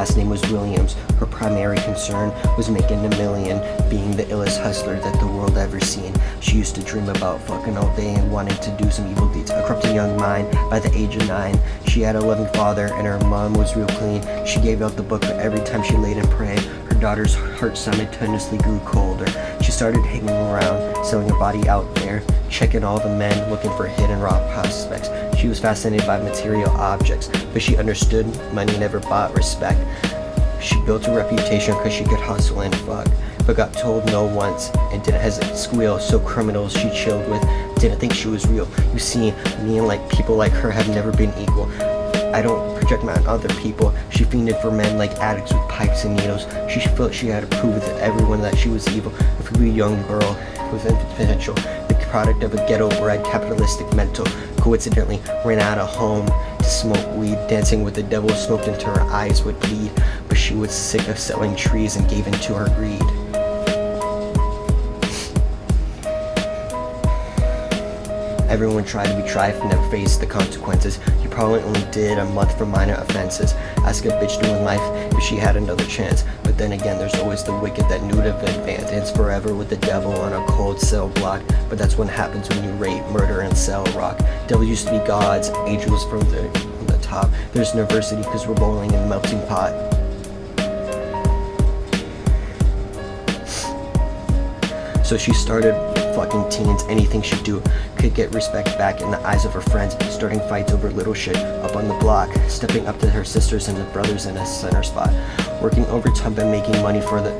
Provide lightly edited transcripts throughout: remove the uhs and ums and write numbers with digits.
last name was Williams. Her primary concern was making $1 million, being the illest hustler that the world ever seen. She used to dream about fucking all day and wanting to do some evil deeds. A corrupting young mind by the age of 9. She had a loving father and her mom was real clean. She gave out the book every time she laid and prayed. Her daughter's heart simultaneously grew colder. She started hanging around, selling her body out there, checking all the men, looking for hidden raw prospects. She was fascinated by material objects, but she understood money never bought respect. She built a reputation because she could hustle and fuck, but got told no once and didn't hesitate to squeal. So criminals she chilled with didn't think she was real. You see, me and like people like her have never been equal. I don't project my on other people. She fiended for men like addicts with pipes and needles. She felt she had to prove to everyone that she was evil. A free young girl with infinite potential, the product of a ghetto-bred capitalistic mental. Coincidentally, ran out of home to smoke weed. Dancing with the devil smoked into her eyes would bleed. But she was sick of selling trees and gave in to her greed. Everyone tried to be tried and never faced the consequences. You probably only did a month for minor offenses. Ask a bitch doing life if she had another chance. But then again, there's always the wicked that knew to advance forever with the devil on a cold cell block. But that's what happens when you rape, murder, and sell rock. Devil used to be gods, angels from the top. There's diversity because we're boiling in a melting pot. So she started fucking teens. Anything she'd do could get respect back in the eyes of her friends, starting fights over little shit up on the block, stepping up to her sisters and her brothers in a center spot, working overtime and making money for the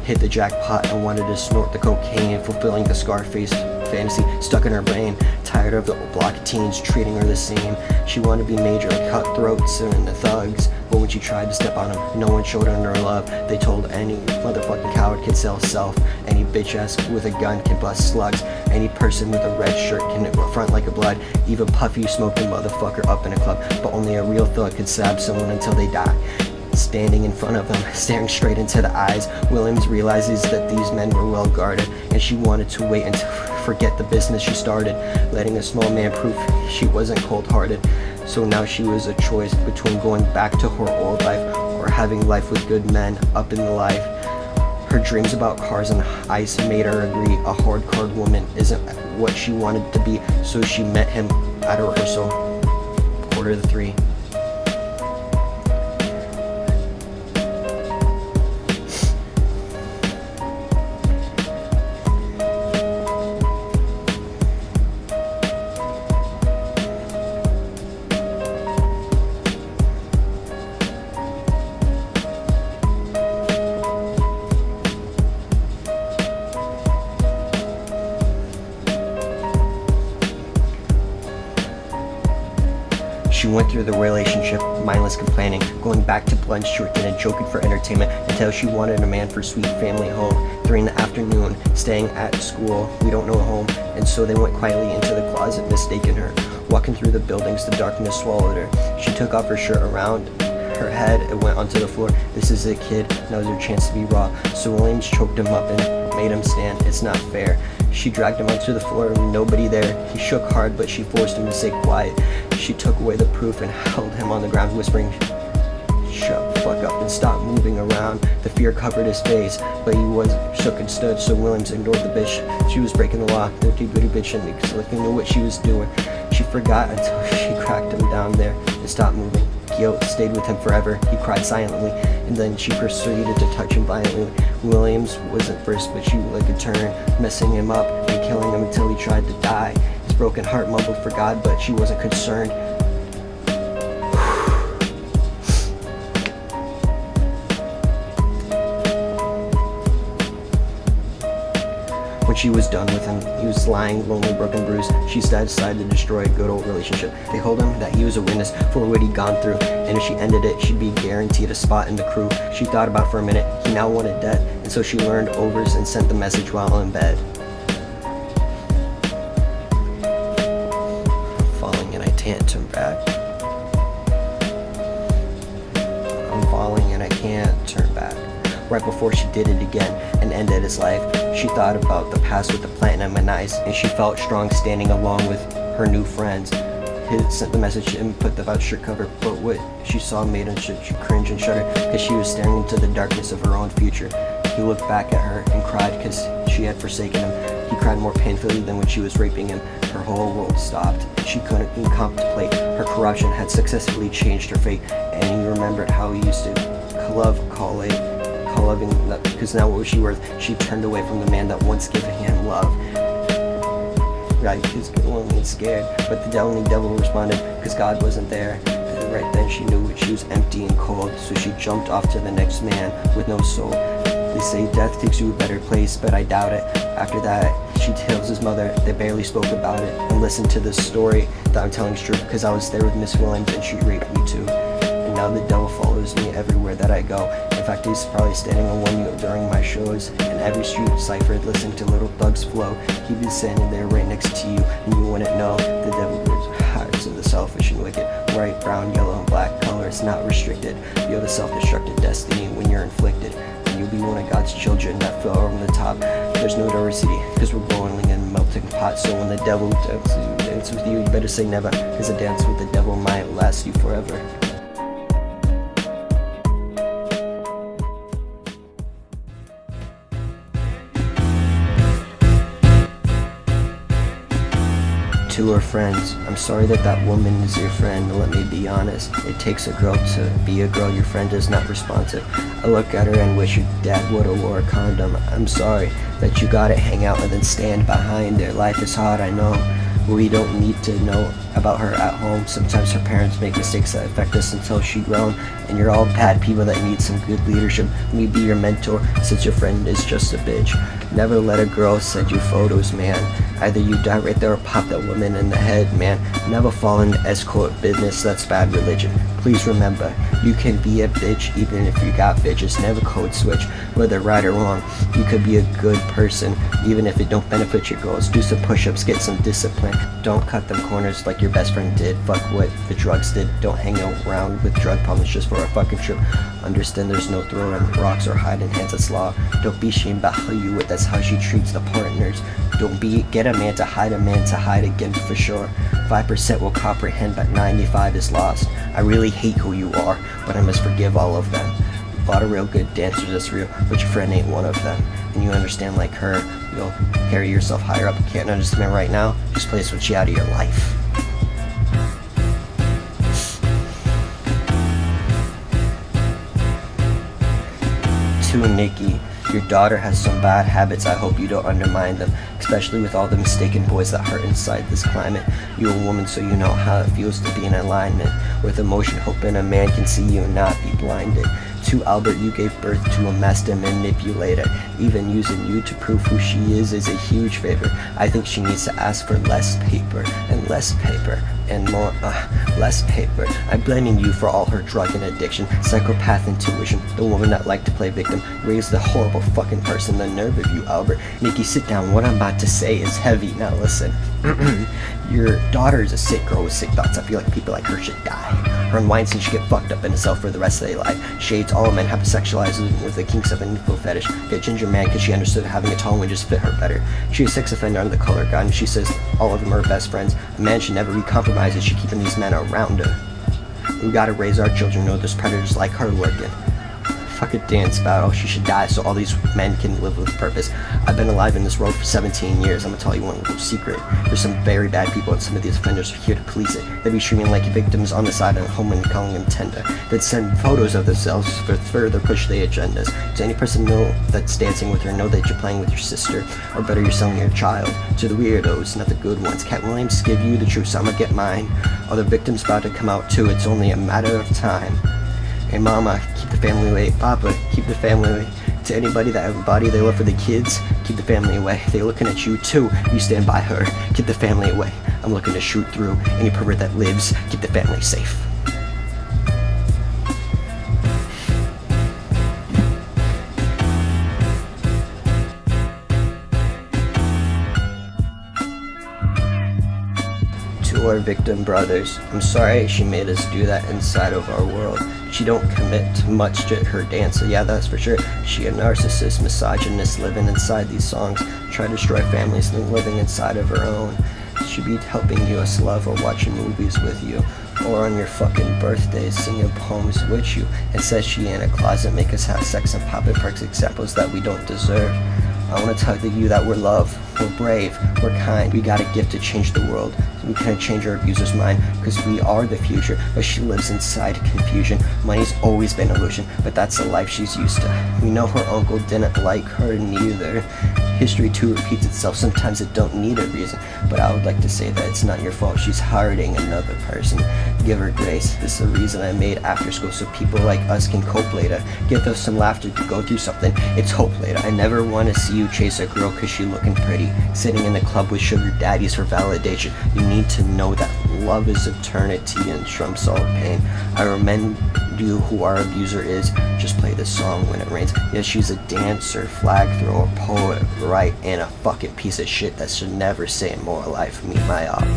hit the jackpot and wanted to snort the cocaine, fulfilling the Scarface fantasy stuck in her brain. Tired of the block teens treating her the same. She wanted to be major like cutthroats and the thugs, but when she tried to step on them, no one showed her no love. They told any motherfucking coward can sell self. Any bitch ass with a gun can bust slugs. Any person with a red shirt can front like a blood. Even Puffy smoked a motherfucker up in a club, but only a real thug could stab someone until they die. Standing in front of him, staring straight into the eyes, Williams realizes that these men were well guarded, and she wanted to wait until forget the business she started, letting a small man prove she wasn't cold-hearted. So now she was a choice between going back to her old life or having life with good men up in the life. Her dreams about cars and ice made her agree a hard-core woman isn't what she wanted to be, so she met him at a rehearsal, 2:45. She went through the relationship, mindless complaining, going back to blunt drinking and joking for entertainment until she wanted a man for sweet family home. 3 in the afternoon, staying at school, we don't know home, and so they went quietly into the closet, mistaking her. Walking through the buildings, the darkness swallowed her. She took off her shirt around her head and went onto the floor. This is it, kid, now's your chance to be raw. So Williams choked him up and made him stand. It's not fair. She dragged him onto the floor, nobody there. He shook hard, but she forced him to stay quiet. She took away the proof and held him on the ground, whispering, "Shut the fuck up and stop moving around." The fear covered his face, but he was shook and stood, so Williams ignored the bitch. She was breaking the law, dirty booty bitch, and Slicky knew what she was doing. She forgot until she cracked him down there and stopped moving. Guilt stayed with him forever. He cried silently, and then she proceeded to touch him violently. Williams wasn't first, but she like a turn, messing him up and killing him until he tried to die. His broken heart mumbled for God, but she wasn't concerned. When she was done with him, he was lying, lonely, broken, bruised. She decided to destroy a good old relationship. They told him that he was a witness for what he'd gone through, and if she ended it, she'd be guaranteed a spot in the crew. She thought about it for a minute. He now wanted death, and so she learned overs and sent the message while in bed. I'm falling and I can't turn back. I'm falling and I can't turn back. Right before she did it again and ended his life, she thought about the past with the platinum and ice, and she felt strong standing along with her new friends. sent the message and put the voucher cover, but what she saw made him cringe and shudder, because she was staring into the darkness of her own future. He looked back at her and cried because she had forsaken him. He cried more painfully than when she was raping him. Her whole world stopped. She couldn't even contemplate. Her corruption had successfully changed her fate, and he remembered how he used to loving, because now what was she worth? She turned away from the man that once given him love. Right, he was lonely and scared, but the only devil responded because God wasn't there. And right then she knew she was empty and cold, so she jumped off to the next man with no soul. They say death takes you to a better place, but I doubt it. After that, she tells his mother they barely spoke about it and listened to this story that I'm telling is true because I was there with Miss Williams and she raped me too. And now the devil follows me everywhere that I go. In fact, he's probably standing on one unit during my shows. In every street cipher, listening to little thugs flow. He'd be standing there right next to you, and you wouldn't know. The devil wears hearts of the selfish and wicked. White, brown, yellow, and black color is not restricted. You're the self-destructive destiny when you're inflicted. And you'll be one of God's children that fell over the top. There's no diversity, because we're boiling in a melting pot. So when the devil dances with you, you better say never, because a dance with the devil might last you forever. To her friends, I'm sorry that woman is your friend. Let me be honest, it takes a girl to be a girl. Your friend is not responsive. I look at her and wish your dad would've wore a condom. I'm sorry that you gotta hang out and then stand behind her. Life is hard, I know. We don't need to know about her at home. Sometimes her parents make mistakes that affect us until she's grown, and you're all bad people that need some good leadership. Let me be your mentor since your friend is just a bitch. Never let a girl send you photos, man. Either you die right there or pop that woman in the head, man. Never fall into escort business, that's bad religion. Please remember, you can be a bitch even if you got bitches. Never code switch, whether right or wrong. You could be a good person even if it don't benefit your goals. Do some push-ups, get some discipline. Don't cut them corners like your best friend did. Fuck what the drugs did. Don't hang around with drug problems just for a fucking trip. Understand there's no throwing rocks or hiding hands, that's law. Don't be ashamed about how you would, that's how she treats the partners. Don't get a man to hide again for sure. 5% will comprehend, but 95 is lost. I really hate who you are, but I must forgive all of them. A lot of real good dancers, that's real, but your friend ain't one of them. And you understand like her, you'll carry yourself higher up. You can't understand right now, just play switch you out of your life. To Nikki, your daughter has some bad habits, I hope you don't undermine them, especially with all the mistaken boys that hurt inside this climate. You're a woman, so you know how it feels to be in alignment with emotion, hoping a man can see you and not be blinded. To Albert, you gave birth to a master manipulator. Even using you to prove who she is a huge favor. I think she needs to ask for less paper and more, less paper. I'm blaming you for all her drug and addiction, psychopath intuition, the woman that liked to play victim, raised a horrible fucking person. The nerve of you, Albert. Nikki, sit down. What I'm about to say is heavy. Now listen. Your daughter is a sick girl with sick thoughts. I feel like people like her should die. Her and Weinstein should get fucked up in herself for the rest of their life. Shades all men have sexualized with the kinks of an info fetish. Get Ginger mad because she understood having a tall one just fit her better. She's a sex offender under the color guard, and she says all of them are her best friends. A man should never be compromised, and she's keeping these men around her. We gotta raise our children, know there's predators like her lurking. Fuck a dance battle, she should die so all these men can live with purpose. I've been alive in this world for 17 years. I'm gonna tell you one little secret. There's some very bad people and some of these offenders are here to police it. They'd be streaming like victims on the side of the home and calling them tender. They'd send photos of themselves for further push their agendas. Does any person know that's dancing with her know that you're playing with your sister? Or better, you're selling your child to the weirdos, not the good ones. Cat Williams give you the truth, so I'ma get mine. Other victims about to come out too, it's only a matter of time. Hey mama, keep the family away. Papa, keep the family away. To anybody that have a body they love for the kids, keep the family away. They're looking at you too. You stand by her. Keep the family away. I'm looking to shoot through any pervert that lives. Keep the family safe. To our victim brothers, I'm sorry she made us do that inside of our world. She don't commit much to her dance, so yeah, that's for sure. She a narcissist, misogynist, living inside these songs, try to destroy families and living inside of her own. She'd be helping you us love or watching movies with you. Or on your fucking birthday, singing poems with you. And says she in a closet, make us have sex and pop it perks, examples that we don't deserve. I want to tell you that we're love, we're brave, we're kind. We got a gift to change the world. We can't change our abuser's mind, because we are the future. But she lives inside confusion. Money's always been an illusion, but that's the life she's used to. We know her uncle didn't like her neither. History too repeats itself, sometimes it don't need a reason. But I would like to say that it's not your fault, she's hurting another person. Give her grace, this is the reason I made after school, so people like us can cope later. Give us some laughter to go through something, it's hope later. I never want to see you chase a girl cause she looking pretty, sitting in the club with sugar daddies for validation. You need to know that love is eternity and trumps all pain. I remind you who our abuser is, just play this song when it rains. Yes, she's a dancer, flag thrower, poet, right, and a fucking piece of shit that should never say more life. Meet my op.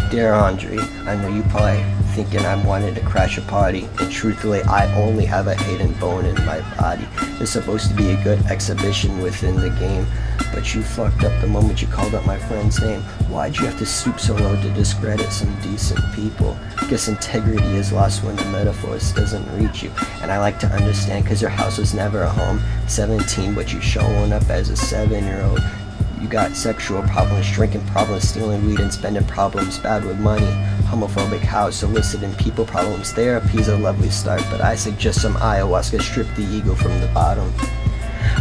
Dear Andre, I know you probably thinking I'm wanting to crash a party, and truthfully I only have a hidden bone in my body. It's supposed to be a good exhibition within the game, but you fucked up the moment you called out my friend's name. Why'd you have to stoop so low to discredit some decent people? Guess integrity is lost when the metaphors doesn't reach you. And I like to understand cause your house was never a home. 17 but you showing up as a 7-year-old. You got sexual problems, drinking problems, stealing weed and spending problems, bad with money, homophobic house, soliciting people problems. Therapy's a lovely start, but I suggest some ayahuasca, strip the ego from the bottom.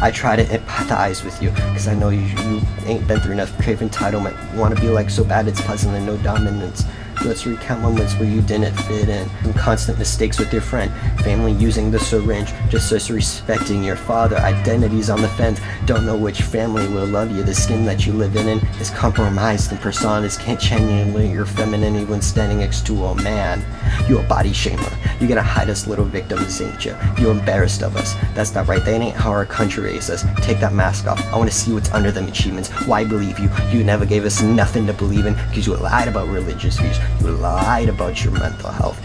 I try to empathize with you, cause I know you ain't been through enough. Crave entitlement, wanna be like so bad it's pleasant and no dominance. Let's recount moments where you didn't fit in, and constant mistakes with your friend, family using the syringe, just disrespecting your father, identities on the fence, don't know which family will love you. The skin that you live in is compromised and personas can't genuinely your femininity when standing next to a man. You a body shamer, you gonna hide us little victims, ain't you? You embarrassed of us, that's not right, that ain't how our country raised us. Take that mask off, I wanna see what's under them achievements. Why believe you? You never gave us nothing to believe in, cause you lied about religious views. You lied about your mental health.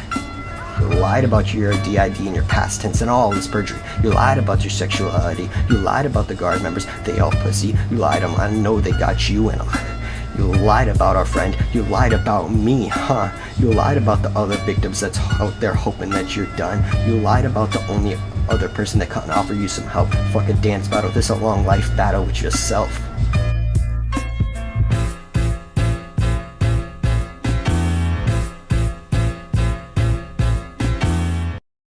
You lied about your DID and your past tense and all this perjury. You lied about your sexuality. You lied about the guard members. They all pussy. You lied them. I know they got you in them. You lied about our friend. You lied about me, huh? You lied about the other victims that's out there hoping that you're done. You lied about the only other person that can offer you some help. Fuck a dance battle. This a long life battle with yourself.